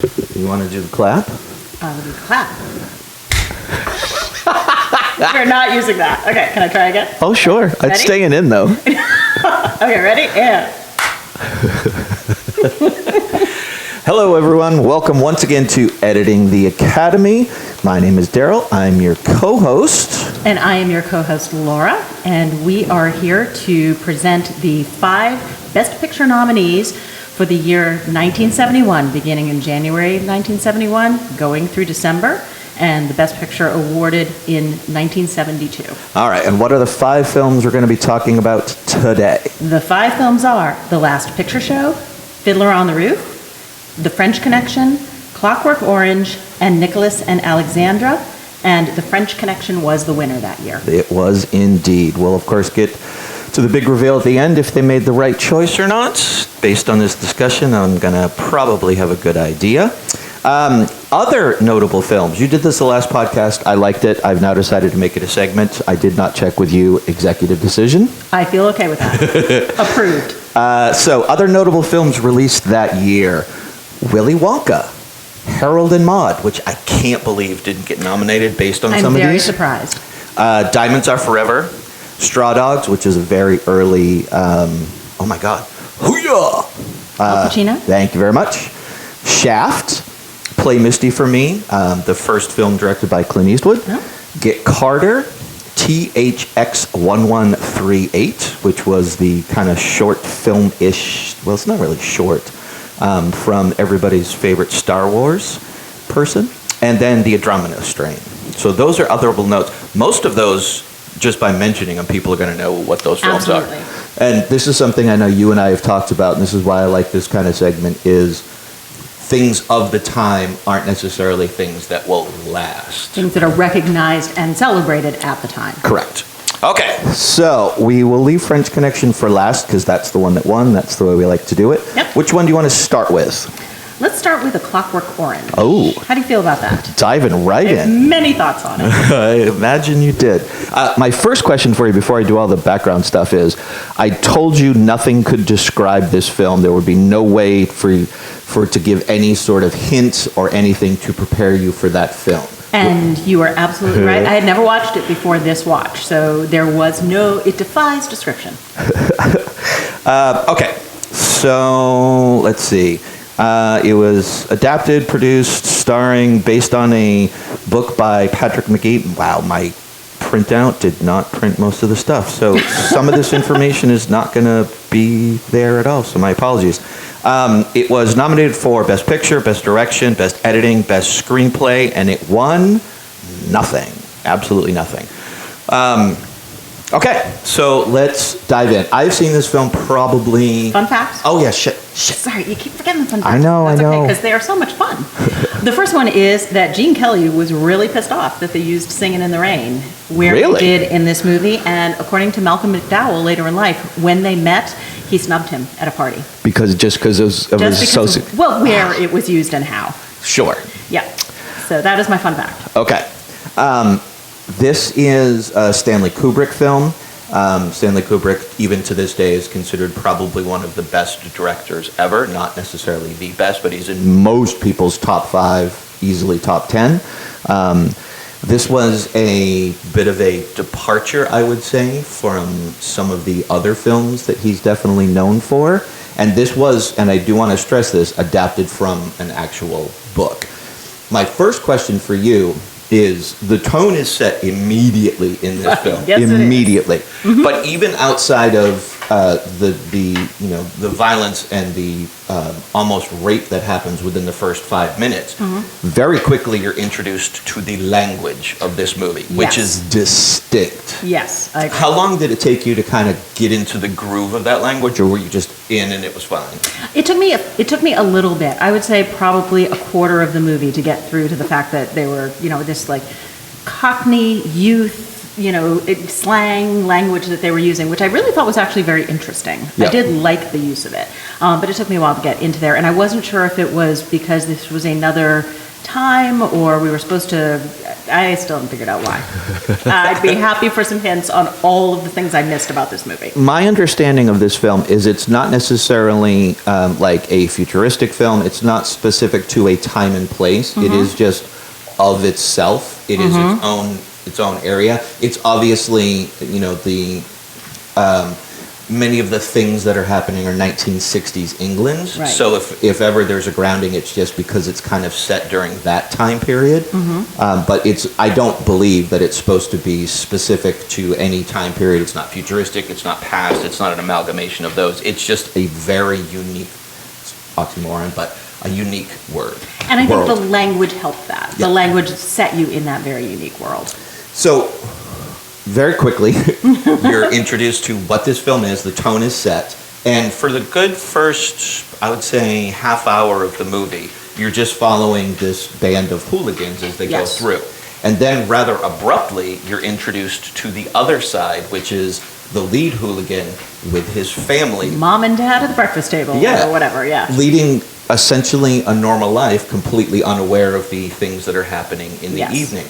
You want to do the clap? We'll do the clap. We're not using that. Okay, can I try again? Oh, sure. Ready? It's staying in, though. Okay, ready? Yeah. Hello, everyone. Welcome once again to Editing the Academy. My name is Daryl. I'm your co-host. And I am your co-host, Laura. And we are here to present the 5 Best Picture nominees for the year 1971, beginning in January 1971, going through December, and the Best Picture awarded in 1972. All right, and what are the 5 films we're going to be talking about today? The 5 films are The Last Picture Show, Fiddler on the Roof, The French Connection, Clockwork Orange, and Nicholas and Alexandra. And The French Connection was the winner that year. It was indeed. We'll, of course, get to the big reveal at the end if they made the right choice or not. Based on this discussion, I'm going to probably have a good idea. Other notable films. You did this the last podcast. I liked it. I've now decided to make it a segment. I did not check with you. Executive decision. I feel okay with that. Approved. So, other notable films released that year. Willy Wonka. Harold and Maude, which I can't believe didn't get nominated based on some of these. I'm very surprised. Diamonds Are Forever. Straw Dogs, which is a very early, oh my God, hoo-yah! Al Pacino. Thank you very much. Shaft, Play Misty for Me, the first film directed by Clint Eastwood. Oh. Get Carter, THX 1138, which was the kind of short film-ish, well, it's not really short, from everybody's favorite Star Wars person. And then The Andromeda Strain. So those are otherable notes. Most of those, just by mentioning them, people are going to know what those films Absolutely. are. And this is something I know you and I have talked about, and this is why I like this kind of segment, is things of the time aren't necessarily things that will last. Things that are recognized and celebrated at the time. Correct. Okay, so we will leave French Connection for last, because that's the one that won. That's the way we like to do it. Yep. Which one do you want to start with? Let's start with A Clockwork Orange. Oh. How do you feel about that? Diving right in. Many thoughts on it. I imagine you did. My first question for you before I do all the background stuff is, I told you nothing could describe this film. There would be no way for it to give any sort of hint or anything to prepare you for that film. And you are absolutely right. I had never watched it before this watch, so there was it defies description. Okay, so let's see. It was adapted, produced, starring, based on a book by Patrick McGee. Wow, my printout did not print most of the stuff. So some of this information is not going to be there at all, so my apologies. It was nominated for Best Picture, Best Direction, Best Editing, Best Screenplay, and it won nothing. Absolutely nothing. Okay, so let's dive in. I've seen this film probably... Fun facts? Oh, yeah, shit. Sorry, you keep forgetting the fun facts. I know. Because they are so much fun. The first one is that Gene Kelly was really pissed off that they used Singin' in the Rain, where Really? he did in this movie. And according to Malcolm McDowell later in life, when they met, he snubbed him at a party. Because it was so... Well, where it was used and how. Sure. Yeah. So that is my fun fact. Okay. This is a Stanley Kubrick film. Stanley Kubrick, even to this day, is considered probably one of the best directors ever. Not necessarily the best, but he's in most people's top 5, easily top 10. This was a bit of a departure, I would say, from some of the other films that he's definitely known for. And this was, and I do want to stress this, adapted from an actual book. My first question for you is, the tone is set immediately in this film. Yes, immediately. it is. Mm-hmm. But even outside of the violence and the almost rape that happens within the first 5 minutes, very quickly you're introduced to the language of this movie, which is distinct. Yes, I agree. How long did it take you to kind of get into the groove of that language, or were you just in and it was fine? It took me a little bit. I would say probably a quarter of the movie to get through to the fact that they were, this like Cockney youth, slang language that they were using, which I really thought was actually very interesting. Yep. I did like the use of it, but it took me a while to get into there, and I wasn't sure if it was because this was another time or we were supposed to I still haven't figured out why. I'd be happy for some hints on all of the things I missed about this movie. My understanding of this film is it's not necessarily like a futuristic film. It's not specific to a time and place. It is just of itself. It is its own area. It's obviously, you know, the many of the things that are happening are 1960s England. Right. So if ever there's a grounding, it's just because it's kind of set during that time period. But I don't believe that it's supposed to be specific to any time period. It's not futuristic. It's not past. It's not an amalgamation of those. It's just a very unique, oxymoron, but a unique word. And I think the language helped that. The language set you in that very unique world. So, very quickly, you're introduced to what this film is, the tone is set, and for the good first, I would say, half hour of the movie, you're just following this band of hooligans as they go through. And then, rather abruptly, you're introduced to the other side, which is the lead hooligan with his family. Mom and dad at the breakfast table or whatever, leading essentially a normal life, completely unaware of the things that are happening in the evening.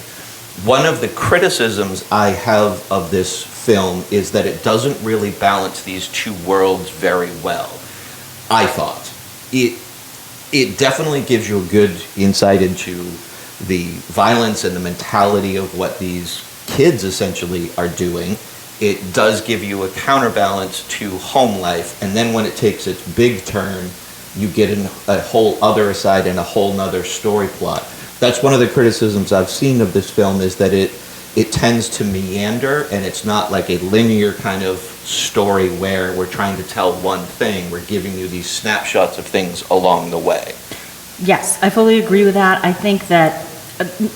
One of the criticisms I have of this film is that it doesn't really balance these two worlds very well. I thought. It definitely gives you a good insight into the violence and the mentality of what these kids essentially are doing. It does give you a counterbalance to home life, and then when it takes its big turn, you get a whole other side and a whole nother story plot. That's one of the criticisms I've seen of this film, is that it tends to meander, and it's not like a linear kind of story where we're trying to tell one thing. We're giving you these snapshots of things along the way. Yes, I fully agree with that. I think that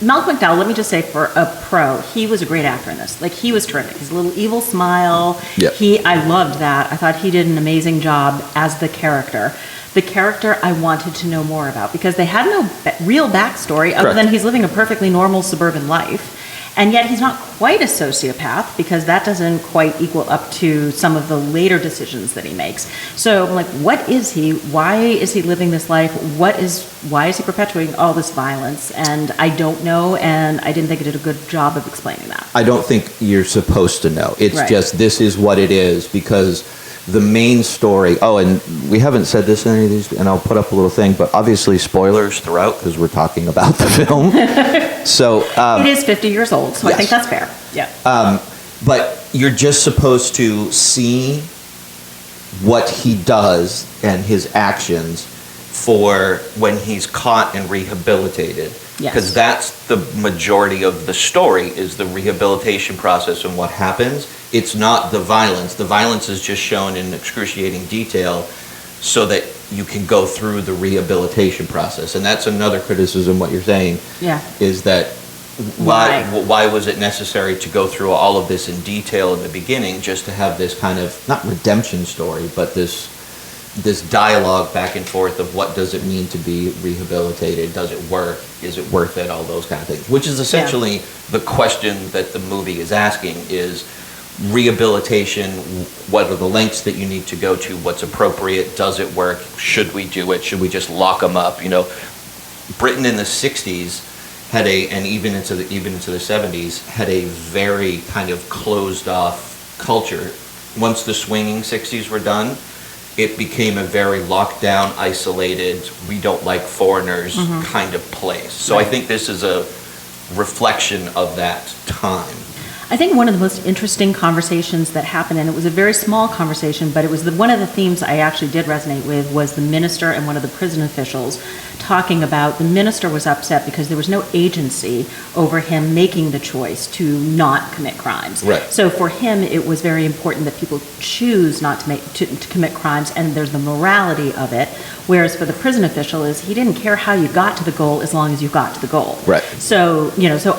Malcolm McDowell, let me just say, for a pro, he was a great actor in this. Like, he was terrific. His little evil smile, I loved that. I thought he did an amazing job as the character. The character I wanted to know more about, because they had no real backstory other than he's living a perfectly normal suburban life. And yet he's not quite a sociopath, because that doesn't quite equal up to some of the later decisions that he makes. So I'm like, what is he? Why is he living this life? Why is he perpetuating all this violence? And I don't know, and I didn't think it did a good job of explaining that. I don't think you're supposed to know. It's just, this is what it is, because the main story, and we haven't said this in any of these, and I'll put up a little thing, but obviously spoilers throughout, because we're talking about the film. So it is 50 years old, so I think that's fair. Yeah. But you're just supposed to see what he does and his actions for when he's caught and rehabilitated. Because that's the majority of the story, is the rehabilitation process and what happens. It's not the violence. The violence is just shown in excruciating detail so that you can go through the rehabilitation process. And that's another criticism, what you're saying, is that why was it necessary to go through all of this in detail in the beginning, just to have this kind of, not redemption story, but this dialogue back and forth of what does it mean to be rehabilitated? Does it work? Is it worth it? All those kind of things, which is essentially the question that the movie is asking, is rehabilitation, what are the lengths that you need to go to? What's appropriate? Does it work? Should we do it? Should we just lock them up? You know, Britain in the 60s had and even into the 70s, had a very kind of closed off culture. Once the swinging 60s were done, it became a very locked down, isolated, we don't like foreigners kind of place. So I think this is a reflection of that time. I think one of the most interesting conversations that happened, and it was a very small conversation, but it was one of the themes I actually did resonate with, was the minister and one of the prison officials talking about, the minister was upset because there was no agency over him making the choice to not commit crimes. Right. So for him, it was very important that people choose not to commit crimes, and there's the morality of it. Whereas for the prison official, he didn't care how you got to the goal as long as you got to the goal. Right. So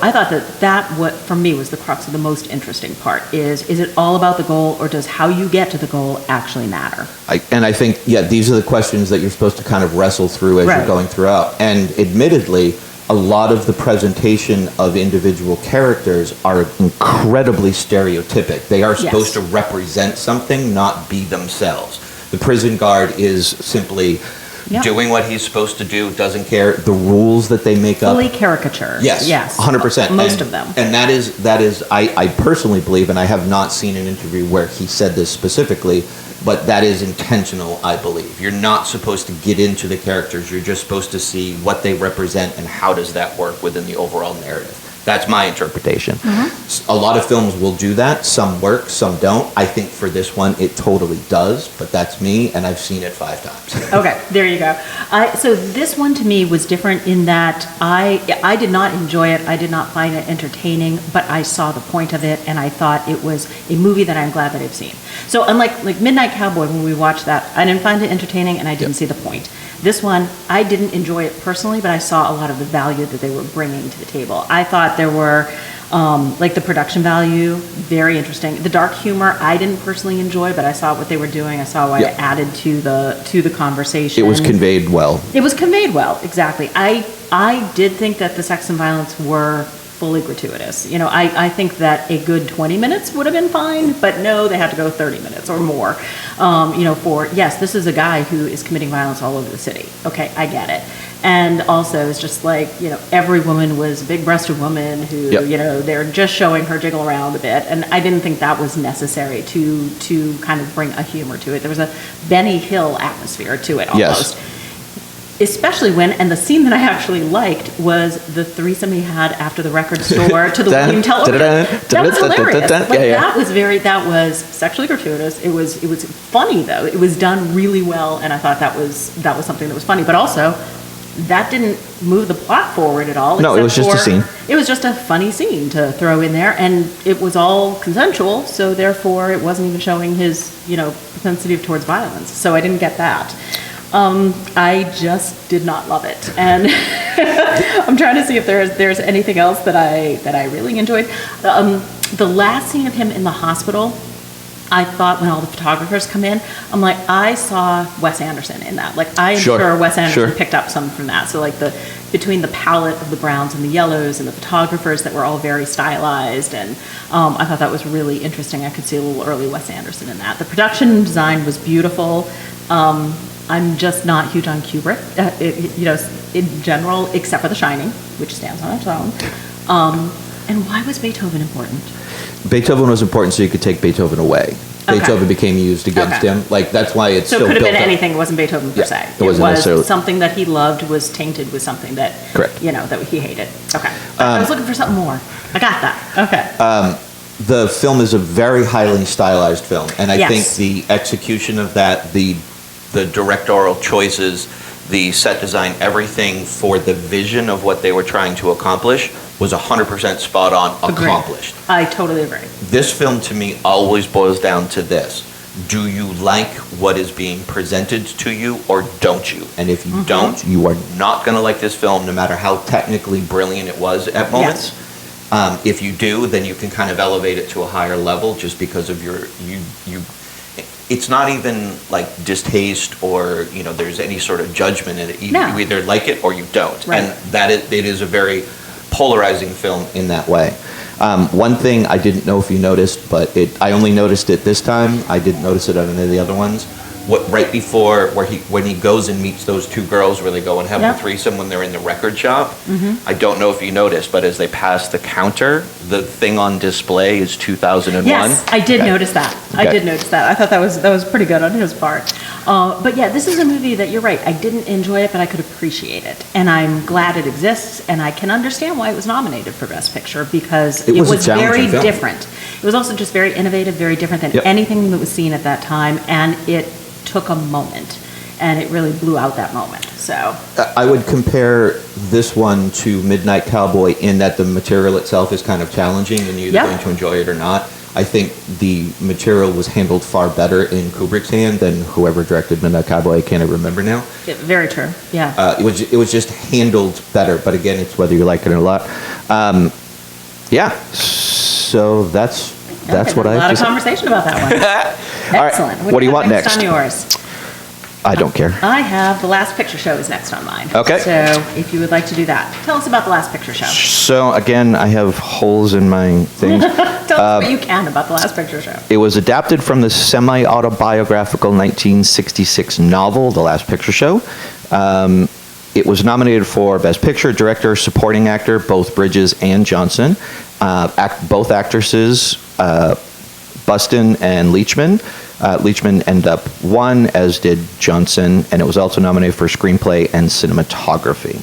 I thought that what for me was the crux of the most interesting part, is it all about the goal, or does how you get to the goal actually matter? I think, these are the questions that you're supposed to kind of wrestle through as you're going throughout. And admittedly, a lot of the presentation of individual characters are incredibly stereotypic. They are supposed to represent something, not be themselves. The prison guard is simply Yep. doing what he's supposed to do, doesn't care. The rules that they make up. Fully caricature. Yes. Yes. 100%. Most of them. And that is, I personally believe, and I have not seen an interview where he said this specifically, but that is intentional, I believe. You're not supposed to get into the characters. You're just supposed to see what they represent and how does that work within the overall narrative. That's my interpretation. Mm-hmm. A lot of films will do that. Some work, some don't. I think for this one, it totally does, but that's me, and I've seen it 5 times. Okay, there you go. So this one to me was different in that I did not enjoy it. I did not find it entertaining, but I saw the point of it, and I thought it was a movie that I'm glad that I've seen. So unlike Midnight Cowboy, when we watched that, I didn't find it entertaining, and I didn't see the point. This one, I didn't enjoy it personally, but I saw a lot of the value that they were bringing to the table. I thought there were, the production value, very interesting. The dark humor, I didn't personally enjoy, but I saw what they were doing. I saw what it added to the conversation. It was conveyed well. It was conveyed well, exactly. I did think that the sex and violence were fully gratuitous. I think that a good 20 minutes would have been fine, but no, they had to go 30 minutes or more. Yes, this is a guy who is committing violence all over the city. Okay, I get it. And also, it's just every woman was a big-breasted woman who, they're just showing her jiggle around a bit. And I didn't think that was necessary to kind of bring a humor to it. There was a Benny Hill atmosphere to it almost. Yes. Especially and the scene that I actually liked was the threesome he had after the record store to the William television. That was hilarious. That was sexually gratuitous. It was funny though. It was done really well, and I thought that was something that was funny. But also, that didn't move the plot forward at all. No, it was just a scene. It was just a funny scene to throw in there, and it was all consensual. So therefore, it wasn't even showing his propensity towards violence. So I didn't get that. I just did not love it, and I'm trying to see if there's anything else that I really enjoyed. The last scene of him in the hospital, I thought when all the photographers come in, I'm like, I saw Wes Anderson in that. I am sure Wes Anderson picked up some from that. So between the palette of the browns and the yellows and the photographers that were all very stylized, and I thought that was really interesting. I could see a little early Wes Anderson in that. The production design was beautiful. I'm just not huge on Kubrick, in general, except for The Shining, which stands on its own. And why was Beethoven important? Beethoven was important so you could take Beethoven away. Okay. Beethoven became used against him. That's why it's so still it could have been up. anything. It wasn't Beethoven per se. It wasn't necessarily. Something that he loved was tainted with something that, correct. That he hated. Okay. I was looking for something more. I got that. Okay. The film is a very highly stylized film, and I think the execution of that, the directorial choices, the set design, everything for the vision of what they were trying to accomplish was 100% spot on. Agreed. Accomplished. I totally agree. This film to me always boils down to this. Do you like what is being presented to you or don't you? And if you don't, you are not going to like this film no matter how technically brilliant it was at moments. Yes. If you do, then you can kind of elevate it to a higher level just because of it's not even distaste or there's any sort of judgment in it. You either like it or you don't, right. And it is a very polarizing film in that way. One thing I didn't know if you noticed, but I only noticed it this time. I didn't notice it on any of the other ones. Right before when he goes and meets those 2 girls where they go and have a threesome when they're in the record shop. Mm-hmm. I don't know if you noticed, but as they pass the counter, the thing on display is 2001. Yes, I did notice that. Okay. I did notice that. I thought that was pretty good on his part. But yeah, this is a movie that you're right. I didn't enjoy it, but I could appreciate it, and I'm glad it exists, and I can understand why it was nominated for Best Picture because it was very different. It was also just very innovative, very different than anything that was seen at that time, and it took a moment, and it really blew out that moment. So I would compare this one to Midnight Cowboy in that the material itself is kind of challenging, and you're either going to enjoy it or not. I think the material was handled far better in Kubrick's hand than whoever directed Midnight Cowboy. I can't remember now. Yeah, very true. Yeah. It was just handled better, but again, it's whether you like it or not. So that's what I. A lot of conversation about that one. Excellent. All right. What do you want next? On yours? I don't care. I have The Last Picture Show is next on mine. Okay. So if you would like to do that, tell us about The Last Picture Show. So again, I have holes in my things. Tell us what you can about The Last Picture Show. It was adapted from the semi-autobiographical 1966 novel, The Last Picture Show, It was nominated for Best Picture, Director, Supporting Actor, both Bridges and Johnson. Both actresses, Buston and Leachman. Leachman ended up won, as did Johnson, and it was also nominated for Screenplay and Cinematography.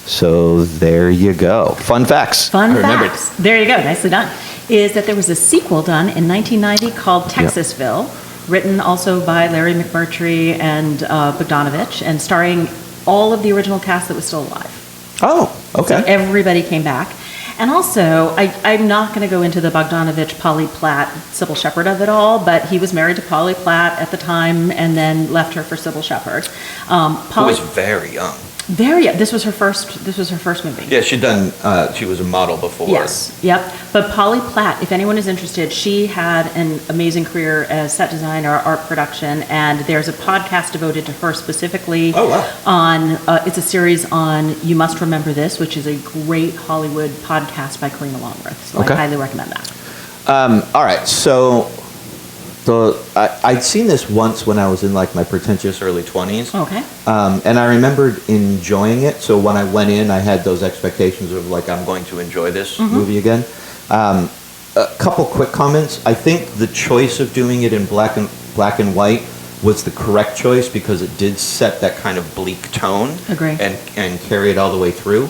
So there you go. Fun facts. Fun facts. There you go. Nicely done. Is that there was a sequel done in 1990 called Texasville, written also by Larry McMurtry and Bogdanovich, and starring all of the original cast that was still alive. Oh, okay. So everybody came back. And also, I'm not going to go into the Bogdanovich, Polly Platt, Sybil Shepherd of it all, but he was married to Polly Platt at the time and then left her for Sybil Shepherd. Who was very young. Very young. This was her first movie. Yeah, she was a model before. Yes, yep. But Polly Platt, if anyone is interested, she had an amazing career as set designer, art production, and there's a podcast devoted to her specifically. Oh, wow. It's a series on You Must Remember This, which is a great Hollywood podcast by Karina Longworth. So Okay. I highly recommend that. All right, so I'd seen this once when I was in like my pretentious early 20s. Okay. And I remembered enjoying it. So when I went in, I had those expectations of like, I'm going to enjoy this movie again. A couple quick comments. I think the choice of doing it in black and white was the correct choice because it did set that kind of bleak tone. Agree. And carry it all the way through.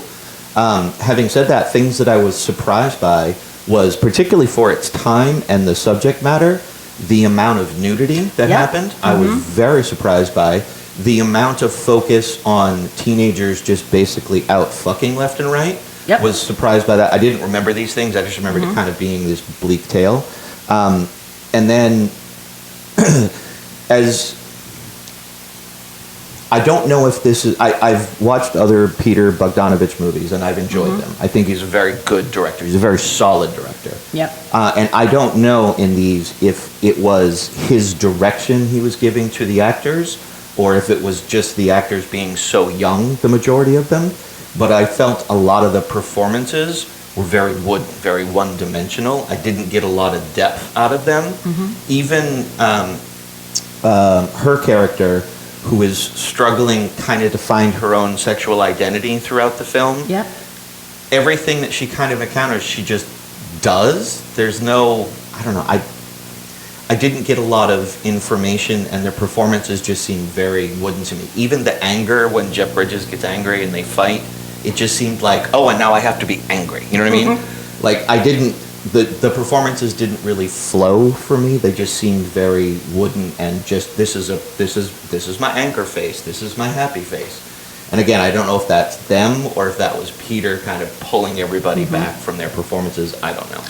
Having said that, things that I was surprised by was particularly for its time and the subject matter, the amount of nudity that happened. I was very surprised by the amount of focus on teenagers just basically out fucking left and right. Yep. Was surprised by that. I didn't remember these things. I just remembered it kind of being this bleak tale. And then as I don't know if this is... I've watched other Peter Bogdanovich movies, and I've enjoyed them. I think he's a very good director. He's a very solid director. Yep. And I don't know in these if it was his direction he was giving to the actors, or if it was just the actors being so young, the majority of them. But I felt a lot of the performances were very wooden, very one-dimensional. I didn't get a lot of depth out of them. Even her character, who is struggling kind of to find her own sexual identity throughout the film. Yep. Everything that she kind of encounters, she just does. There's no, I don't know, I didn't get a lot of information, and their performances just seemed very wooden to me. Even the anger, when Jeff Bridges gets angry and they fight, it just seemed like, oh, and now I have to be angry. You know what I mean? Like, I didn't, the performances didn't really flow for me. They just seemed very wooden and just, this is my anger face. This is my happy face. And again, I don't know if that's them or if that was Peter kind of pulling everybody back from their performances. I don't know.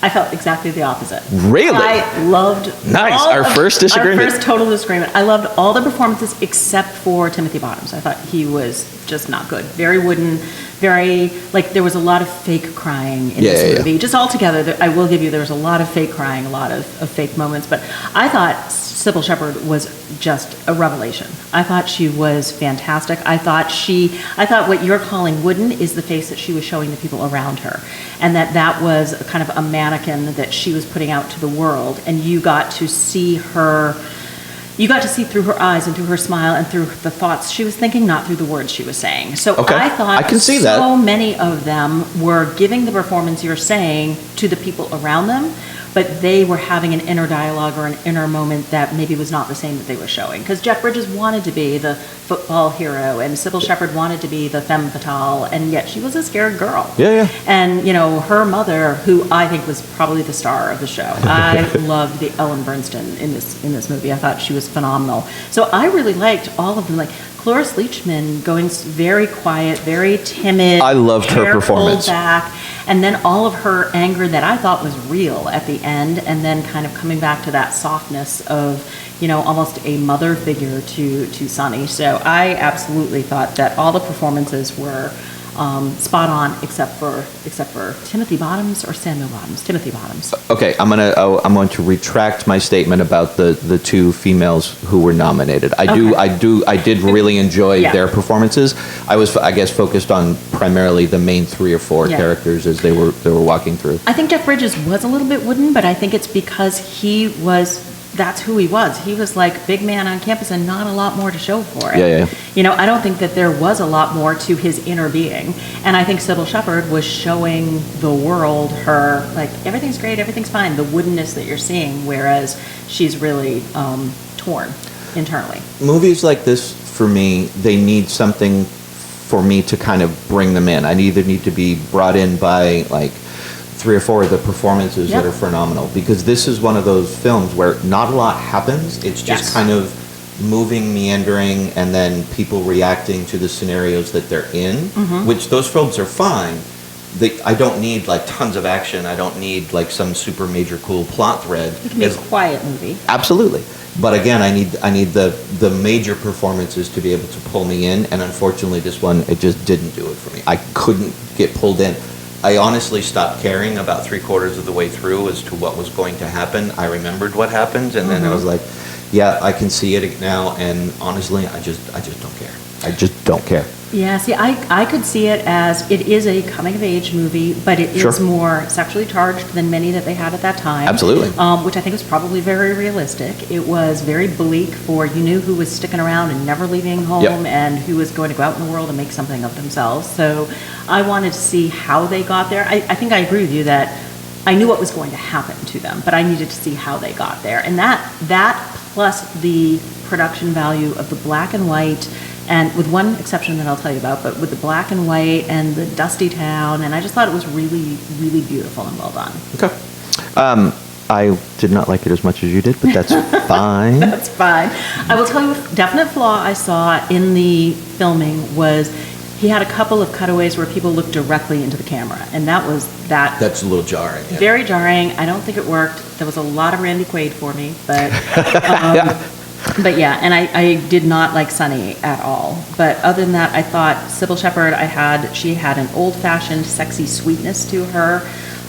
I felt exactly the opposite. Really? I loved... Nice. Our first disagreement. Our first total disagreement. I loved all the performances except for Timothy Bottoms. I thought he was just not good. Very wooden, very... Like, there was a lot of fake crying in this movie. Just altogether, I will give you, there was a lot of fake crying, a lot of fake moments. But I thought Sybil Shepherd was just a revelation. I thought she was fantastic. I thought what you're calling wooden is the face that she was showing the people around her. And that was a kind of a mannequin that she was putting out to the world. And you got to see through her eyes and through her smile and through the thoughts she was thinking, not through the words she was saying. So I thought I can see so many of them were giving the performance you're saying to the people around them, but they were having an inner dialogue or an inner moment that maybe was not the same that they were showing. Because Jeff Bridges wanted to be the football hero, and Sybil Shepherd wanted to be the femme fatale, and yet she was a scared girl. Yeah. And, her mother, who I think was probably the star of the show. I loved the Ellen Bernstein in this movie. I thought she was phenomenal. So I really liked all of them. Like, Cloris Leachman going very quiet, very timid. I loved her performance. Pulled back, and then all of her anger that I thought was real at the end, and then kind of coming back to that softness of, almost a mother figure to Sonny. So I absolutely thought that all the performances were spot on, except for Timothy Bottoms or Samuel Bottoms. Timothy Bottoms. Okay, I'm going to retract my statement about the two females who were nominated. I did really enjoy their performances. I was, I guess, focused on primarily the main 3 or 4 characters as they were walking through. I think Jeff Bridges was a little bit wooden, but I think it's because he was that's who he was. He was like big man on campus and not a lot more to show for it. Yeah. You know, I don't think that there was a lot more to his inner being. And I think Sybil Shepherd was showing the world her, like, everything's great, everything's fine, the woodenness that you're seeing, whereas she's really torn internally. Movies like this, for me, they need something for me to kind of bring them in. I either need to be brought in by, like, 3 or 4 of the performances that are phenomenal, because this is one of those films where not a lot happens. It's just kind of moving, meandering, and then people reacting to the scenarios that they're in, which those films are fine. I don't need like tons of action. I don't need like some super major cool plot thread. It can be a quiet movie. Absolutely. But again, I need the major performances to be able to pull me in, and unfortunately this one, it just didn't do it for me. I couldn't get pulled in. I honestly stopped caring about 3/4 of the way through as to what was going to happen. I remembered what happened, and then I was like, yeah, I can see it now, and honestly, I just don't care. I just don't care. Yeah, see, I could see it as, it is a coming-of-age movie, but it is more sexually charged than many that they had at that time. Absolutely. Which I think was probably very realistic. It was very bleak for, you knew who was sticking around and never leaving home, and who was going to go out in the world and make something of themselves. So I wanted to see how they got there. I think I agree with you that I knew what was going to happen to them, but I needed to see how they got there. And that plus the production value of the black and white, and with one exception that I'll tell you about, but with the black and white and the dusty town, and I just thought it was really, really beautiful and well done. Okay. I did not like it as much as you did, but that's fine. That's fine. I will tell you, a definite flaw I saw in the filming was he had a couple of cutaways where people looked directly into the camera, and that's a little jarring. Yeah. Very jarring. I don't think it worked. There was a lot of Randy Quaid for me, but but yeah, and I did not like Sunny at all. But other than that, I thought Sybil Shepherd, she had an old-fashioned sexy sweetness to her.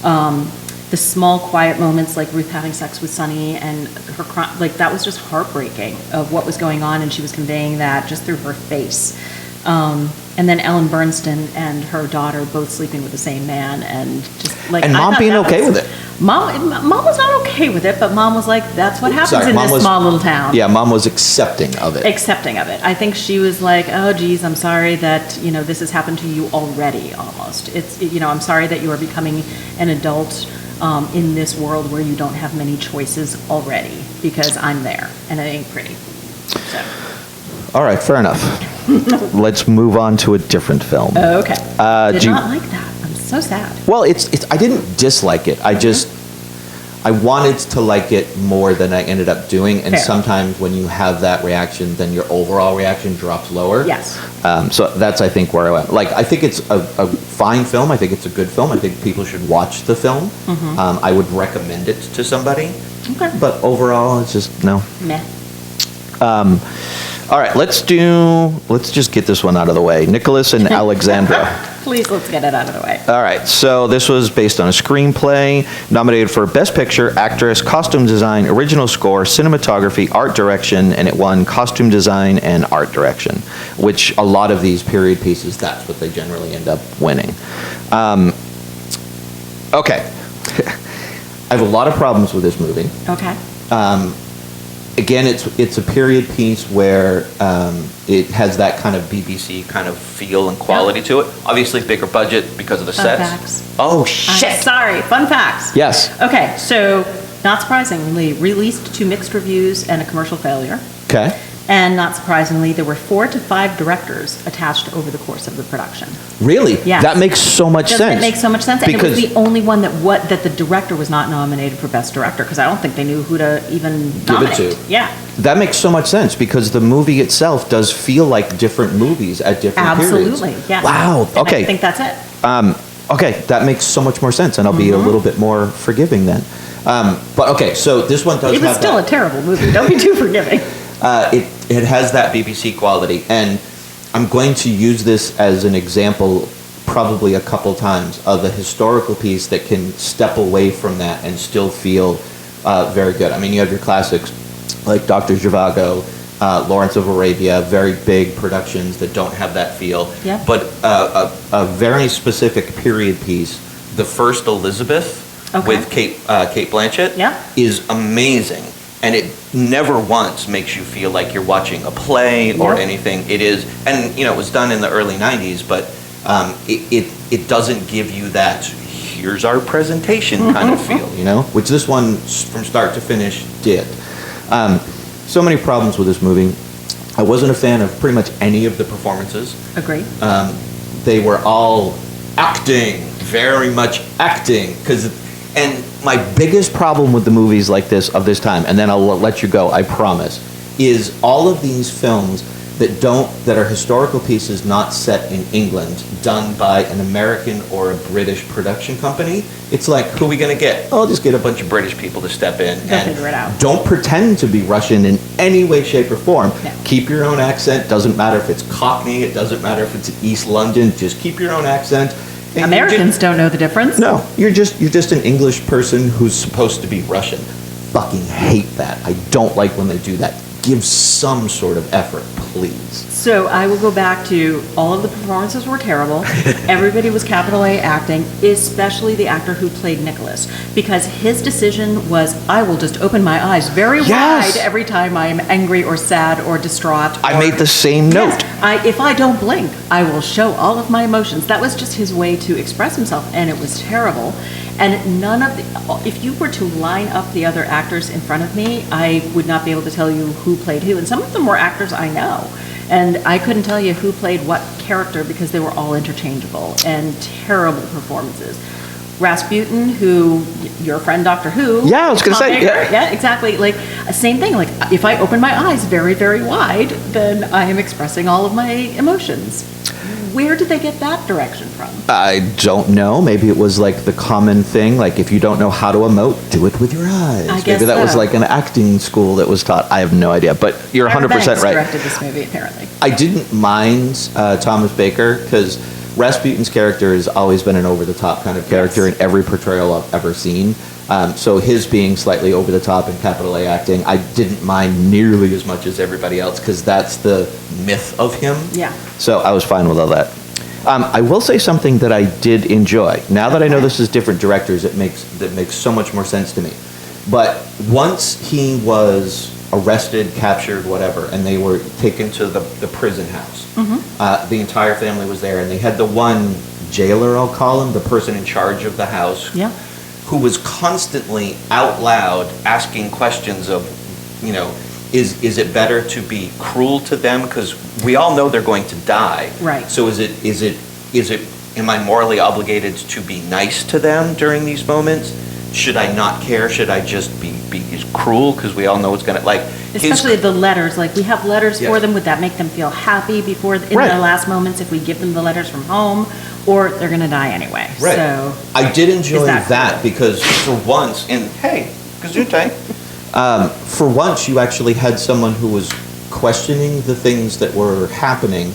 The small quiet moments, like Ruth having sex with Sunny and her like, that was just heartbreaking of what was going on, and she was conveying that just through her face. And then Ellen Burstyn and her daughter both sleeping with the same man, and just like, and Mom being okay with it. Mom was not okay with it, but Mom was like, that's what happens in this small little town. Yeah, Mom was accepting of it. Accepting of it. I think she was like, oh geez, I'm sorry that, this has happened to you already, almost. It's, I'm sorry that you are becoming an adult in this world where you don't have many choices already, because I'm there, and it ain't pretty. So. All right, fair enough. Let's move on to a different film. Oh, okay. Did not like that. I'm so sad. Well, I didn't dislike it. I wanted to like it more than I ended up doing, and sometimes when you have that reaction, then your overall reaction drops lower. Yes. So that's, I think, where I went. Like, I think it's a fine film. I think it's a good film. I think people should watch the film. I would recommend it to somebody. Okay. But overall, it's just, no. Meh. All right, let's just get this one out of the way. Nicholas and Alexandra. Please, let's get it out of the way. All right, so this was based on a screenplay, nominated for Best Picture, Actress, Costume Design, Original Score, Cinematography, Art Direction, and it won Costume Design and Art Direction, which a lot of these period pieces, that's what they generally end up winning. Okay. I have a lot of problems with this movie. Okay. Again, it's a period piece where it has that kind of BBC kind of feel and quality to it. Obviously, bigger budget because of the Fun sets. facts. Oh, shit! Sorry, fun facts. Yes. Okay, so not surprisingly, released to mixed reviews and a commercial failure. Okay. And not surprisingly, there were 4 to 5 directors attached over the course of the production. Really? Yeah. That makes so much sense. Doesn't it make so much sense? And it Because was the only one that the director was not nominated for Best Director, because I don't think they knew who to even nominate. Give it to. Yeah. that makes so much sense, because the movie itself does feel like different movies at different periods. Absolutely, yes. Wow. And Okay. I think that's it. Okay, that makes so much more sense, and I'll be a little bit more forgiving then. But okay, so this one does It was have still that. a terrible movie. Don't be too forgiving. It has that BBC quality, and I'm going to use this as an example probably a couple times of a historical piece that can step away from that and still feel very good. I mean, you have your classics like Dr. Zhivago, Lawrence of Arabia, very big productions that don't have that feel. Yeah. But a very specific period piece, The First Elizabeth, Okay. with Kate Blanchett, Yeah. is amazing. And it never once makes you feel like you're watching a play or Nope. anything. It is, and it was done in the early 90s, but it doesn't give you that, here's our presentation kind of feel, which this one from start to finish did. So many problems with this movie. I wasn't a fan of pretty much any of the performances. Agreed. They were all acting, very much acting, and My biggest problem with the movies like this of this time, and then I'll let you go, I promise, is all of these films that are historical pieces not set in England, done by an American or a British production company. It's like, who are we going to get? I'll just get a bunch of British people to step in They'll figure it out. don't pretend to be Russian in any way, shape, or form. No. Keep your own accent. Doesn't matter if it's Cockney. It doesn't matter if it's East London. Just keep your own accent. And Americans don't know the difference. No, you're just an English person who's supposed to be Russian. Fucking hate that. I don't like when they do that. Give some sort of effort, please. So I will go back to all of the performances were terrible. Everybody was capital A acting, especially the actor who played Nicholas, because his decision was, I will just open my eyes very Yes. wide every time I am angry or sad or distraught. I or- made the same note. Yes, if I don't blink, I will show all of my emotions. That was just his way to express himself, and it was terrible. And if you were to line up the other actors in front of me, I would not be able to tell you who played who. And some of them were actors I know. And I couldn't tell you who played what character because they were all interchangeable and terrible performances. Rasputin, who, your friend Doctor Who. Yeah, I was gonna Tom say, Baker, yeah. yeah, exactly. Like, same thing. Like, if I open my eyes very, very wide, then I am expressing all of my emotions. Where did they get that direction from? I don't know. Maybe it was like the common thing, like if you don't know how to emote, do it with your eyes. I guess Maybe that was so. like an acting school that was taught. I have no idea, but you're 100% Banks right. directed this movie, apparently. I didn't mind Thomas Baker because Rasputin's character has always been an over-the-top kind of character Yes. in every portrayal I've ever seen. So his being slightly over-the-top and capital A acting, I didn't mind nearly as much as everybody else because that's the myth of him. Yeah. So I was fine with all that. I will say something that I did enjoy. Now that I know this is different directors, that makes so much more sense to me. But once he was arrested, captured, whatever, and they were taken to the prison house, the entire family was there, and they had the one jailer, I'll call him, the person in charge of the house, Yeah. who was constantly out loud asking questions of, is it better to be cruel to them? Because we all know they're going to die. Right. So am I morally obligated to be nice to them during these moments? Should I not care? Should I just be cruel? Because we all know it's going to, Especially the letters, like we have letters Yeah. for them. Would that make them feel happy in Right. their last moments if we give them the letters from home, or they're going to die anyway? Right. So I did enjoy Is that that cool? because for once, and hey, Gesundheit, for once you actually had someone who was questioning the things that were happening,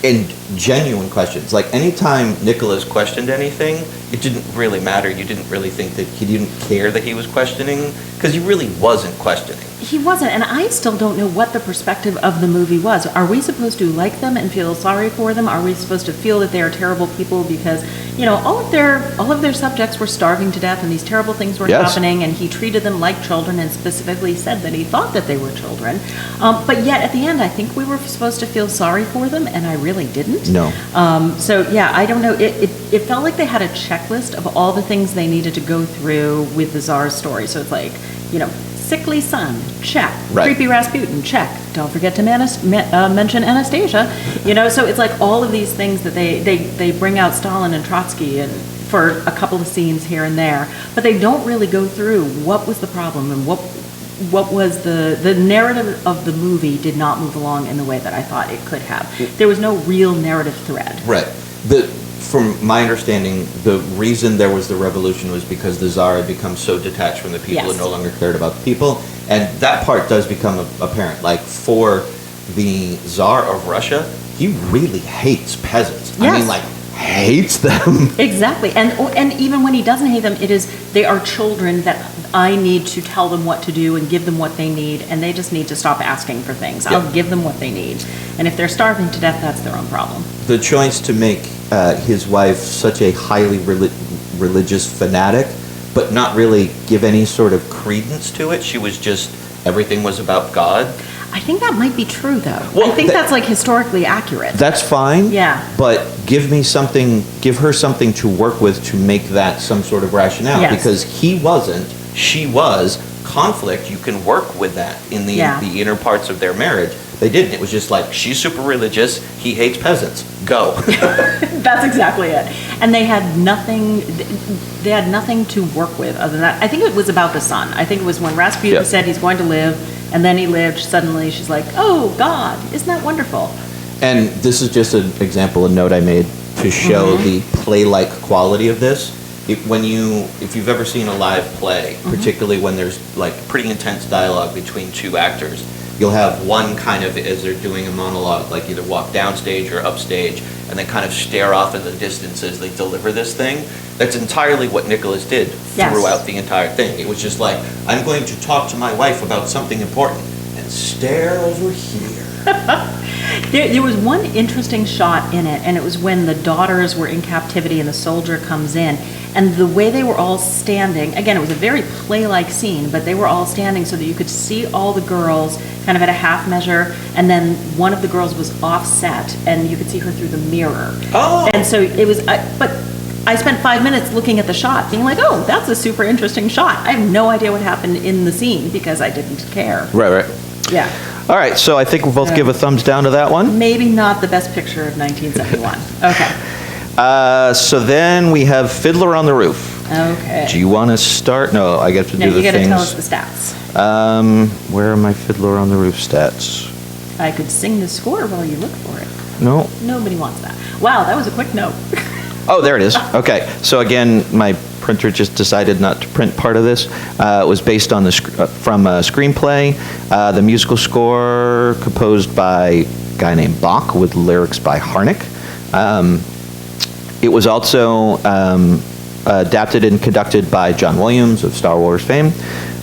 and genuine questions. Like anytime Nicholas questioned anything, it didn't really matter. You didn't really think that he didn't care that he was questioning because he really wasn't questioning. he wasn't, and I still don't know what the perspective of the movie was. Are we supposed to like them and feel sorry for them? Are we supposed to feel that they are terrible people because, all of their subjects were starving to death and these terrible things were Yes. happening, and he treated them like children and specifically said that he thought that they were children. But yet at the end, I think we were supposed to feel sorry for them, and I really didn't. No. So yeah, I don't know. It felt like they had a checklist of all the things they needed to go through with the Tsar's story. So it's like, sickly son, check. Right. Creepy Rasputin, check. Don't forget to mention Anastasia. So it's like all of these things that they bring out Stalin and Trotsky and for a couple of scenes here and there, but they don't really go through what was the problem and what was the narrative of the movie did not move along in the way that I thought it could have. There was no real narrative thread. Right. From my understanding, the reason there was the revolution was because the Tsar had become so detached from the people Yes. and no longer cared about the people. And that part does become apparent. Like, for the Tsar of Russia, he really hates peasants. I Yes. mean, like, hates them. Exactly, and even when he doesn't hate them, they are children that I need to tell them what to do and give them what they need, and they just need to stop asking for things. I'll Yep. give them what they need, and if they're starving to death, that's their own problem. The choice to make his wife such a highly religious fanatic but not really give any sort of credence to it. She was just, everything was about God. I think that might be true, though. Well, I think that's like historically accurate. That's fine. Yeah. But give her something to work with to make that some sort of rationale. Yes. Because he wasn't, she was. Conflict, you can work with that in the inner parts of their marriage. They didn't. It was just like, she's super religious, he hates peasants. Go. That's exactly it. And they had nothing to work with other than that. I think it was about the son. I think it was when Rasputin said he's going to live, and then he lived, suddenly she's like, oh, God, isn't that wonderful? And this is just an example, a note I made to show the play-like quality of this. If you've ever seen a live play, particularly when there's like pretty intense dialogue between two actors, you'll have one kind of, as they're doing a monologue, like either walk downstage or upstage, and then kind of stare off in the distance as they deliver this thing. That's entirely what Nicholas did throughout the entire thing. It was just like, I'm going to talk to my wife about something important, and stare over here. There was one interesting shot in it, and it was when the daughters were in captivity and the soldier comes in, and the way they were all standing, again, it was a very play-like scene, but they were all standing so that you could see all the girls kind of at a half measure, and then one of the girls was offset, and you could see her through the mirror. Oh! And so it was, but I spent 5 minutes looking at the shot, being like, oh, that's a super interesting shot. I have no idea what happened in the scene because I didn't care. Right. Yeah. All right, so I think we'll both give a thumbs down to that one. Maybe not the best picture of 1971. Okay. So then we have Fiddler on the Roof. Okay. Do you want to start? No, I get to do the you got to things. tell us the stats. Where are my Fiddler on the Roof stats? I could sing the score while you look for it. No. Nobody wants that. Wow, that was a quick note. Oh, there it is. Okay. So again, my printer just decided not to print part of this. It was based on from a screenplay. The musical score composed by a guy named Bach with lyrics by Harnick. It was also adapted and conducted by John Williams of Star Wars fame.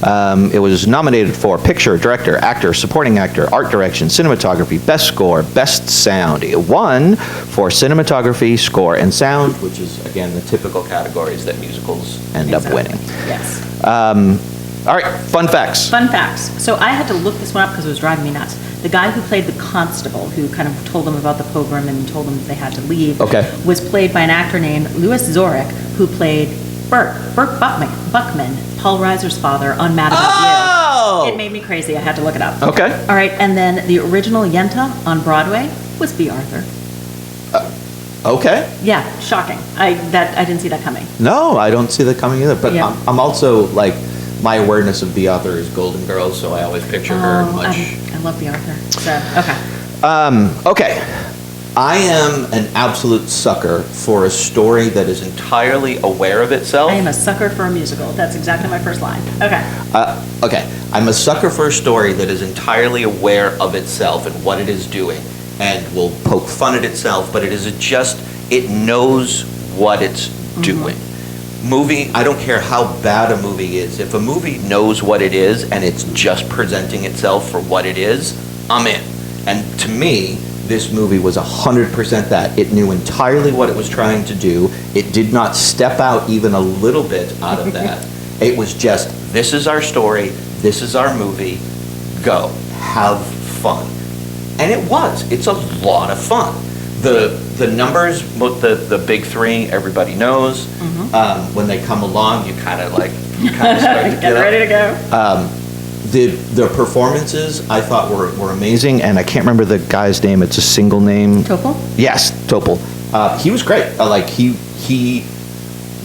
It was nominated for Picture, Director, Actor, Supporting Actor, Art Direction, Cinematography, Best Score, Best Sound. It won for Cinematography, Score, and Sound, which is, again, the typical categories that musicals end up winning. Yes. All right, fun facts. Fun facts. So I had to look this one up because it was driving me nuts. The guy who played the constable, who kind of told them about the pogrom and told them that they had to leave, was played by an actor named Louis Zorich, who played Burt Buckman, Paul Reiser's father on Mad About You. It made me crazy. I had to look it up. Okay. All right, and then the original Yenta on Broadway was B. Arthur. Okay. Yeah, shocking. I didn't see that coming. No, I don't see that coming either. But Yeah. I'm also like, my awareness of B. Arthur is Golden Girls, so I always picture her much. I love B. Arthur. So, okay. Okay. I am an absolute sucker for a story that is entirely aware of itself. I am a sucker for a musical. That's exactly my first line. Okay. Okay. I'm a sucker for a story that is entirely aware of itself and what it is doing, and will poke fun at itself, but it knows what it's doing. Movie, I don't care how bad a movie is. If a movie knows what it is and it's just presenting itself for what it is, I'm in. And to me, this movie was 100% that. It knew entirely what it was trying to do. It did not step out even a little bit out of that. It was just, this is our story, this is our movie, go, have fun. And it was. It's a lot of fun. The numbers, the big three, everybody knows. When they come along, you kind of start to Get ready to go. The performances I thought were amazing, And I can't remember the guy's name. It's a single name. Topol? Yes, Topol. He was great. He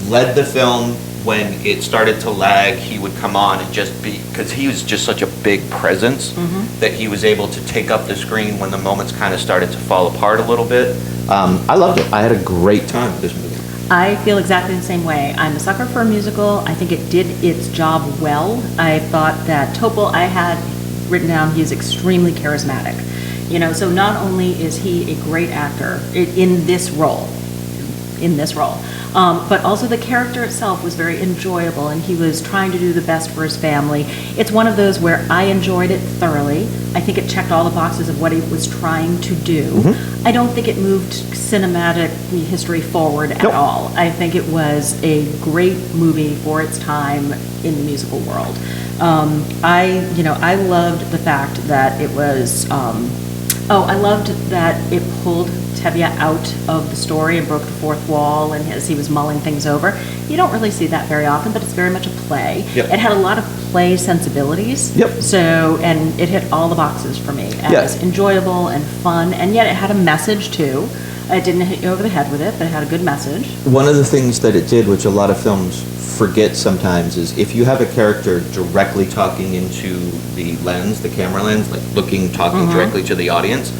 led the film. When it started to lag, he would come on and just because he was just such a big presence that he was able to take up the screen when the moments kind of started to fall apart a little bit. I loved it. I had a great time with this movie. I feel exactly the same way. I'm a sucker for a musical. I think it did its job well. I thought that Topol, I had written down, he is extremely charismatic. So not only is he a great actor in this role, But also the character itself was very enjoyable, and he was trying to do the best for his family. It's one of those where I enjoyed it thoroughly. I think it checked all the boxes of what he was trying to do. I don't think it moved cinematic history forward at all. I think it was a great movie for its time in the musical world. I loved the fact that it was, I loved that it pulled Tevye out of the story and broke the fourth wall, and as he was mulling things over. You don't really see that very often, but it's very much a play. Yep. It had a lot of play sensibilities. Yep. So, and it hit all the boxes for me as enjoyable and fun, and yet it had a message too. It didn't hit you over the head with it, but it had a good message. One of the things that it did, which a lot of films forget sometimes, is if you have a character directly talking into the lens, the camera lens, like talking directly to the audience,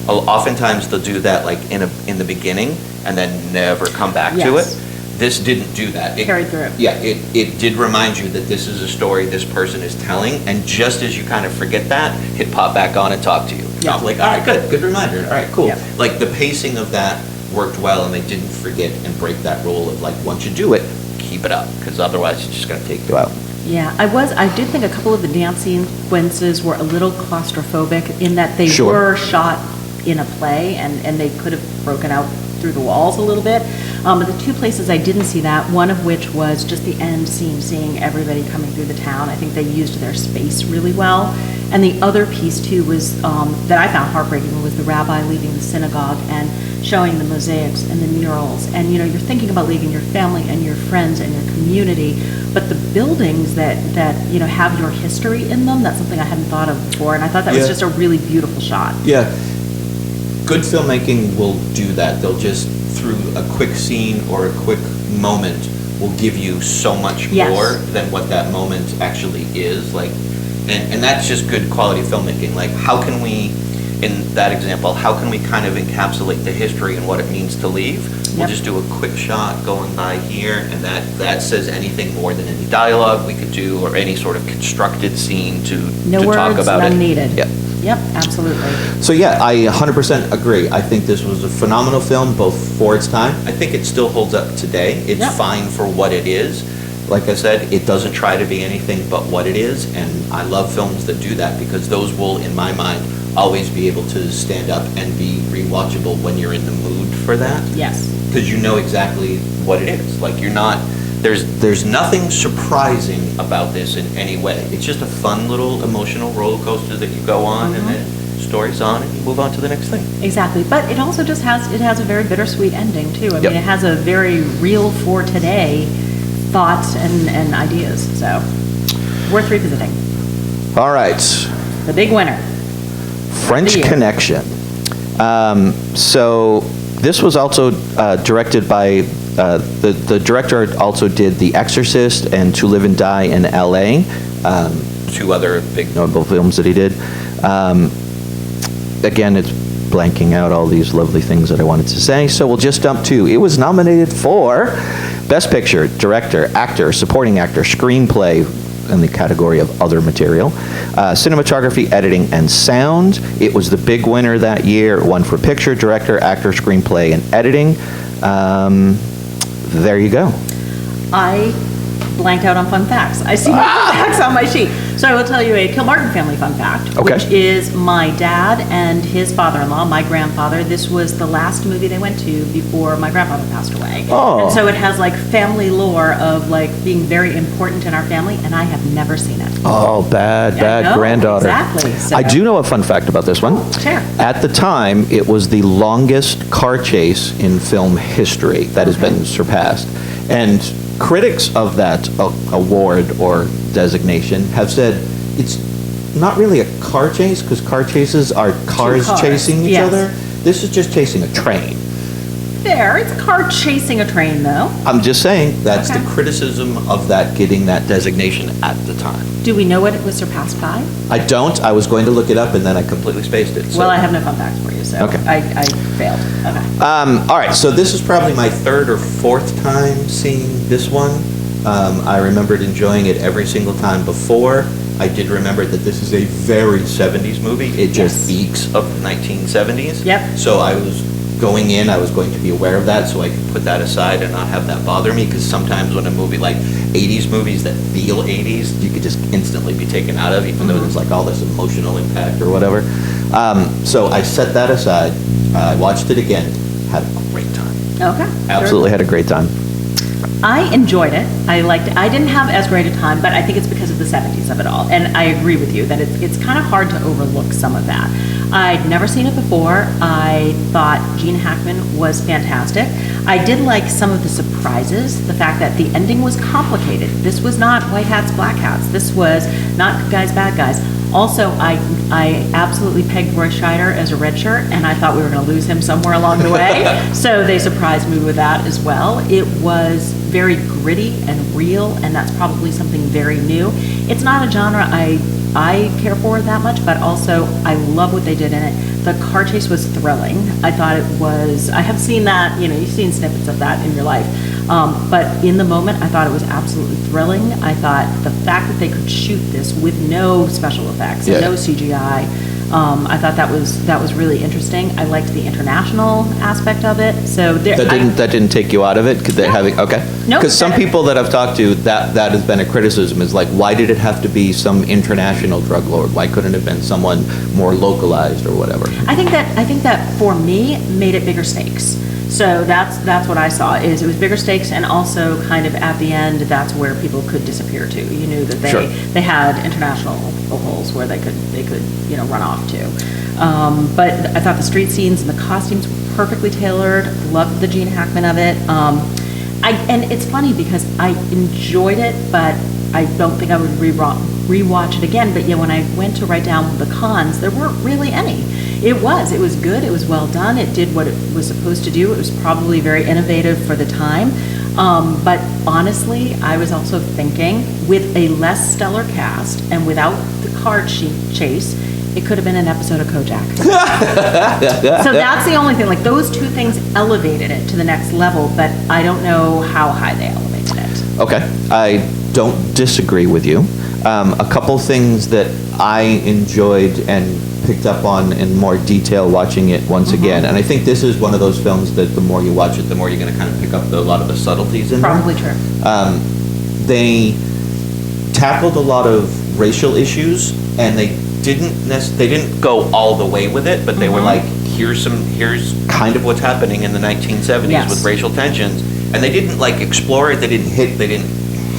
oftentimes they'll do that like in the beginning and then never come back to it. This didn't do that. It carried through. Yeah, it did remind you that this is a story this person is telling, and just as you kind of forget that, hit pop back on and talk to you. Yeah. I was like, all right, good reminder. All right, cool. Yeah. Like the pacing of that worked well, and they didn't forget and break that rule of like, once you do it, keep it up, because otherwise it's just going to take you out. Yeah, I did think a couple of the dance sequences were a little claustrophobic in that they were shot in a play, and they could have broken out through the walls a little bit. But the two places I didn't see that, one of which was just the end scene, seeing everybody coming through the town. I think they used their space really well. And the other piece too was, that I found heartbreaking, was the rabbi leaving the synagogue and showing the mosaics and the murals. And you're thinking about leaving your family and your friends and your community, but the buildings that have your history in them, that's something I hadn't thought of before. And I thought that was just a really beautiful shot. Yeah. Good filmmaking will do that. They'll just, through a quick scene or a quick moment, will give you so much more than what that moment actually is. Like, and that's just good quality filmmaking. Like, how can we, in that example, how can we kind of encapsulate the history and what it means to leave? We'll just do a quick shot going by here, and that says anything more than any dialogue we could do or any sort of constructed scene to talk about it. No words, none needed. Yeah. Yep, absolutely. So yeah, I 100% agree. I think this was a phenomenal film, both for its time. I think it still holds up today. It's fine for what it is. Like I said, it doesn't try to be anything but what it is, and I love films that do that, because those will, in my mind, always be able to stand up and be rewatchable when you're in the mood for that. Yes. Because you know exactly what it is. Like, you're not, there's nothing surprising about this in any way. It's just a fun little emotional roller coaster that you go on, and then story's on, and you move on to the next thing. Exactly. But it also just has a very bittersweet ending too. I mean, it has a very real for today thoughts and ideas. So worth revisiting. All right. The big winner. French Connection. So this was also directed by, the director also did The Exorcist and To Live and Die in L.A., Two other big notable films that he did. Again, it's blanking out all these lovely things that I wanted to say, so we'll just jump to, it was nominated for Best Picture, Director, Actor, Supporting Actor, Screenplay, in the category of Other Material, Cinematography, Editing, and Sound. It was the big winner that year. It won for Picture, Director, Actor, Screenplay, and Editing. There you go. I blanked out on fun facts. I see my fun facts on my sheet. So I will tell you a Kilmartin family fun fact, which is my dad and his father-in-law, my grandfather. This was the last movie they went to before my grandfather passed away. Oh. And so it has like family lore of like being very important in our family, and I have never seen it. Oh, bad granddaughter. Exactly. So. I do know a fun fact about this one. Sure. At the time, it was the longest car chase in film history that has been surpassed. And critics of that award or designation have said it's not really a car chase, because car chases are cars chasing each other. This is just chasing a train. Fair. It's a car chasing a train, though. I'm just saying That's the criticism of that, getting that designation at the time. Do we know what it was surpassed by? I don't. I was going to look it up, and then I completely spaced it. So. Well, I have no fun facts for you, so I failed. Okay. All right, so this is probably my third or fourth time seeing this one. I remembered enjoying it every single time before. I did remember that this is a very 70s movie. It just eeks of 1970s. Yep. So I was going in, I was going to be aware of that so I could put that aside and not have that bother me, because sometimes when a movie, like 80s movies that feel 80s, you could just instantly be taken out of, even though there's like all this emotional impact or whatever. So I set that aside, I watched it again, had a great time. Okay. Absolutely had a great time. I enjoyed it. I liked it. I didn't have as great a time, but I think it's because of the 70s of it all. And I agree with you that it's kind of hard to overlook some of that. I'd never seen it before. I thought Gene Hackman was fantastic. I did like some of the surprises, the fact that the ending was complicated. This was not white hats, black hats. This was not good guys, bad guys. Also, I absolutely pegged Roy Scheider as a red shirt, and I thought we were going to lose him somewhere along the way. So they surprised me with that as well. It was very gritty and real, and that's probably something very new. It's not a genre I care for that much, but also I love what they did in it. The car chase was thrilling. I thought it was, I have seen that, you've seen snippets of that in your life. But in the moment, I thought it was absolutely thrilling. I thought the fact that they could shoot this with no special effects, and no CGI, I thought that was really interesting. I liked the international aspect of it. So That didn't take you out of it? Okay. No. Because some people that I've talked to, that has been a criticism, is like, why did it have to be some international drug lord? Why couldn't it have been someone more localized or whatever? I think that for me made it bigger stakes. So that's what I saw, is it was bigger stakes, and also kind of at the end, that's where people could disappear to. You knew that they had international holes where they could run off to. But I thought the street scenes and the costumes were perfectly tailored. Loved the Gene Hackman of it. And it's funny because I enjoyed it, but I don't think I would rewatch it again. But when I went to write down the cons, there weren't really any. It was good. It was well done. It did what it was supposed to do. It was probably very innovative for the time. But honestly, I was also thinking, with a less stellar cast and without the car chase, it could have been an episode of Kojak. So that's the only thing. Like, those two things elevated it to the next level, but I don't know how high they elevated it. Okay. I don't disagree with you. A couple things that I enjoyed and picked up on in more detail watching it once again, and I think this is one of those films that the more you watch it, the more you're going to kind of pick up a lot of the subtleties in Probably there. True. They tackled a lot of racial issues, and they didn't go all the way with it, but they were like, here's kind of what's happening in the 1970s with racial tensions, and they didn't like explore it, they didn't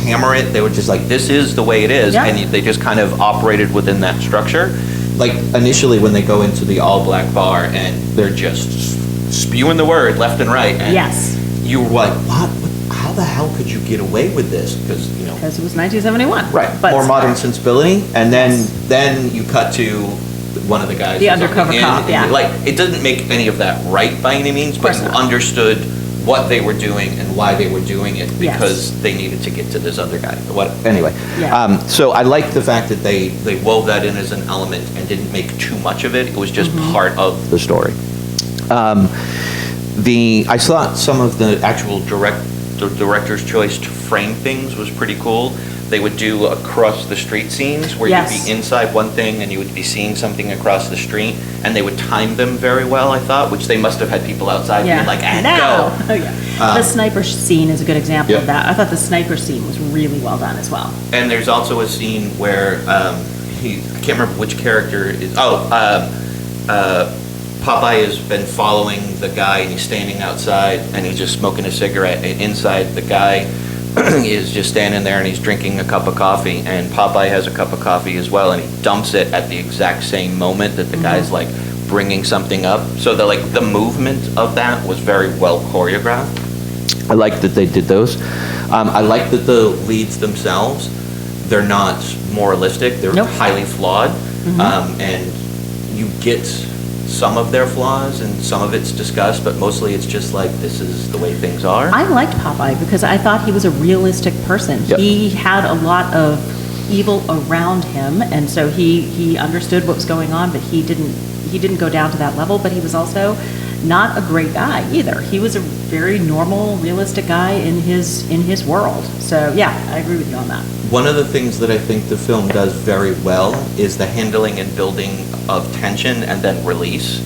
hammer it, they were just like, this is the way it is, and they just kind of operated within that structure. Like, initially when they go into the all-black bar and they're just spewing the word left and right, and you were like, what? How the hell could you get away with this? Because it was 1971. Right, but more modern sensibility, and then you cut to one of the guys, the undercover cop, like, it doesn't make any of that right by any means, but you understood what they were doing and why they were doing it, because they needed to get to this other guy. Anyway, so I like the fact that they wove that in as an element and didn't make too much of it. It was just part of the story. I thought some of the actual director's choice to frame things was pretty cool. They would do across the street scenes where you'd be inside one thing and you would be seeing something across the street, and they would time them very well, I thought, which they must have had people outside being like, go. The sniper scene is a good example of that. I thought the sniper scene was really well done as well. And there's also a scene where I can't remember which character is. Popeye has been following the guy, and he's standing outside, and he's just smoking a cigarette. And inside, the guy is just standing there, and he's drinking a cup of coffee. And Popeye has a cup of coffee as well, and he dumps it at the exact same moment that the guy's like bringing something up. So the movement of that was very well choreographed. I like that they did those. I like that the leads themselves, they're not moralistic. They're highly flawed, and you get some of their flaws and some of it's discussed, but mostly it's just like, this is the way things are. I liked Popeye because I thought he was a realistic person. He had a lot of evil around him, and so he understood what was going on, but he didn't go down to that level. But he was also not a great guy either. He was a very normal, realistic guy in his world. So I agree with you on that. One of the things that I think the film does very well is the handling and building of tension and then release.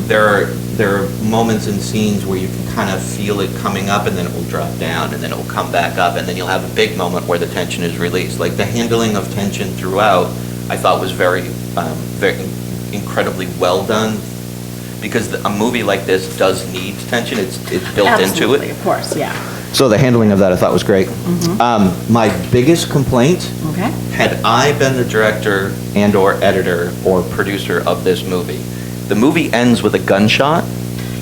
There there are moments and scenes where you can kind of feel it coming up, and then it will drop down, and then it will come back up, and then you'll have a big moment where the tension is released. Like the handling of tension throughout, I thought was very incredibly well done, because a movie like this does need tension. It's built Absolutely, into it. of course, yeah. So the handling of that I thought was great. My biggest complaint, Okay. had I been the director and or editor or producer of this movie, the movie ends with a gunshot,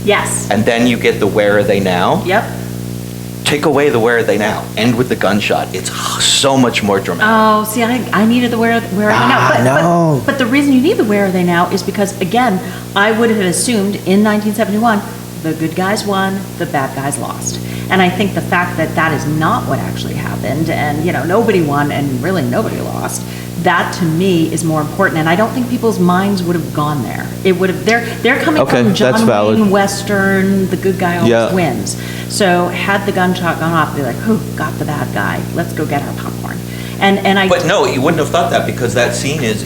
Yes. and then you get the where are they now? Yep. Take away the where are they now. End with the gunshot. It's so much more dramatic. Oh, see, I needed the where are they now. no. But the reason you need the where are they now is because, again, I would have assumed in 1971, the good guys won, the bad guys lost. And I think the fact that that is not what actually happened, and, you know, nobody won and really nobody lost, that to me is more important. And I don't think people's minds would have gone there. It would have, they're coming Okay, from John that's valid. Wayne Western, the good guy always Yeah. wins. So had the gunshot gone off, be like, who got the bad guy? Let's go get our popcorn. And I. But no, you wouldn't have thought that, because that scene it's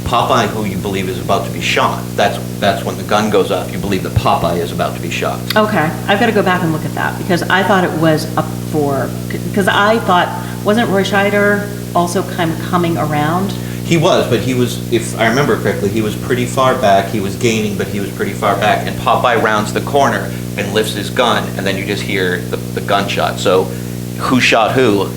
Popeye who you believe is about to be shot. That's when the gun goes off. You believe that Popeye is about to be shot. Okay, I've got to go back and look at that, because I thought it was up for, because I thought, wasn't Roy Scheider also kind of coming around? He was, but he was, if I remember correctly, he was pretty far back. He was gaining, but he was pretty far back. And Popeye rounds the corner and lifts his gun, and then you just hear the gunshot. So who shot who?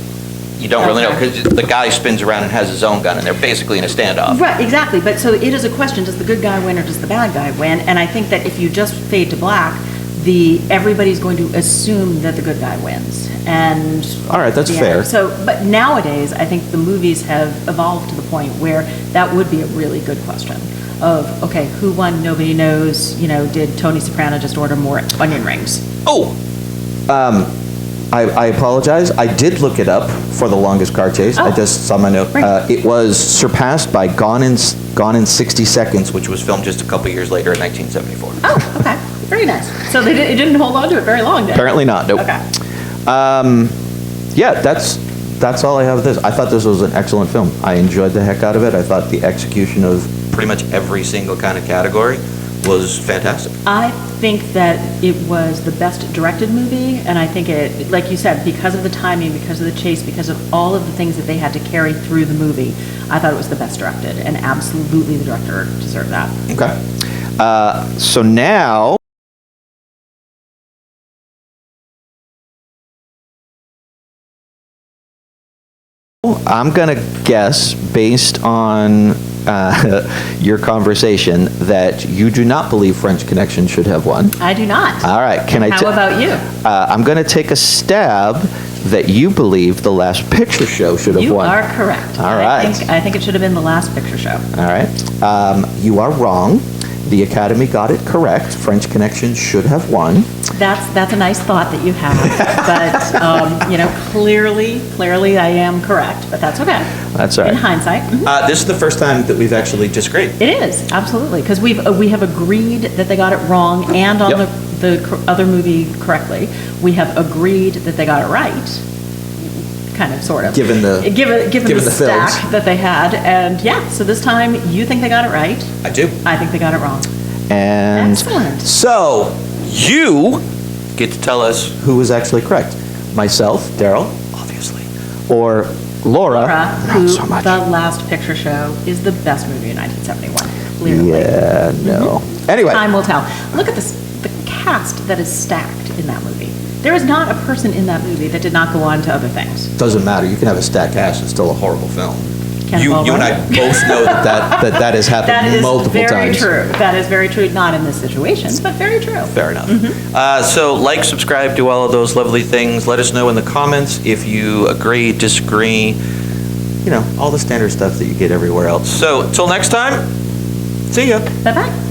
You don't really know, Okay. because the guy spins around and has his own gun, and they're basically in a standoff. Right, exactly, but so it is a question, does the good guy win or does the bad guy win? And I think that if you just fade to black, everybody's going to assume that the good guy wins. And All right, that's yeah, fair. So, but nowadays, I think the movies have evolved to the point where that would be a really good question of, okay, who won? Nobody knows. You know, did Tony Soprano just order more onion rings? Oh, I apologize. I did look it up for the longest car chase. I Oh. just saw my note. Right. It was surpassed by Gone in 60 Seconds, which was filmed just a couple years later in 1974. Oh, okay, very nice. So it didn't hold on to it very long, did it? apparently not. Nope. Okay. Yeah, that's all I have with this. I thought this was an excellent film. I enjoyed the heck out of it. I thought the execution of Pretty much every single kind of category was fantastic. I think that it was the best directed movie, and I think it, like you said, because of the timing, because of the chase, because of all of the things that they had to carry through the movie, I thought it was the best directed, and absolutely the director deserved that. Okay. So now I'm going to guess, based on your conversation, that you do not believe French Connection should have won. I do not. All right. Can I? How about you? I'm going to take a stab that you believe The Last Picture Show should have You won. are correct. All right. I think it should have been The Last Picture Show. All right. You are wrong. The Academy got it correct. French Connection should have won. That's a nice thought that you have, but you know, clearly I am correct, but that's okay. That's all right. In hindsight, This is the first time that we've actually disagreed. it is absolutely, because we have agreed that they got it wrong, and on Yep. the other movie correctly, we have agreed that they got it right. Kind of, sort of. Given the- given given the the stack films. that they had, and yeah, so this time you think they got it right. I do. I think they got it wrong. And Excellent. So, you get to tell us, who was actually correct? Myself, Daryl, obviously. or Laura? Laura, Not who so much. The Last Picture Show is the best movie in 1971. Clearly. Yeah, no. Anyway, Time will tell. Look at this, the cast that is stacked in that movie. There is not a person in that movie that did not go on to other things. Doesn't matter. You can have a stacked cast and still a horrible film. You Cannonball and Run. I both know that has happened That is multiple very times. true. That is very true. Not in this situation, but very true. Fair enough. So, like, subscribe, do all of those lovely things. Let us know in the comments if you agree, disagree. You know, all the standard stuff that you get everywhere else. So, till next time, see ya. Bye-bye.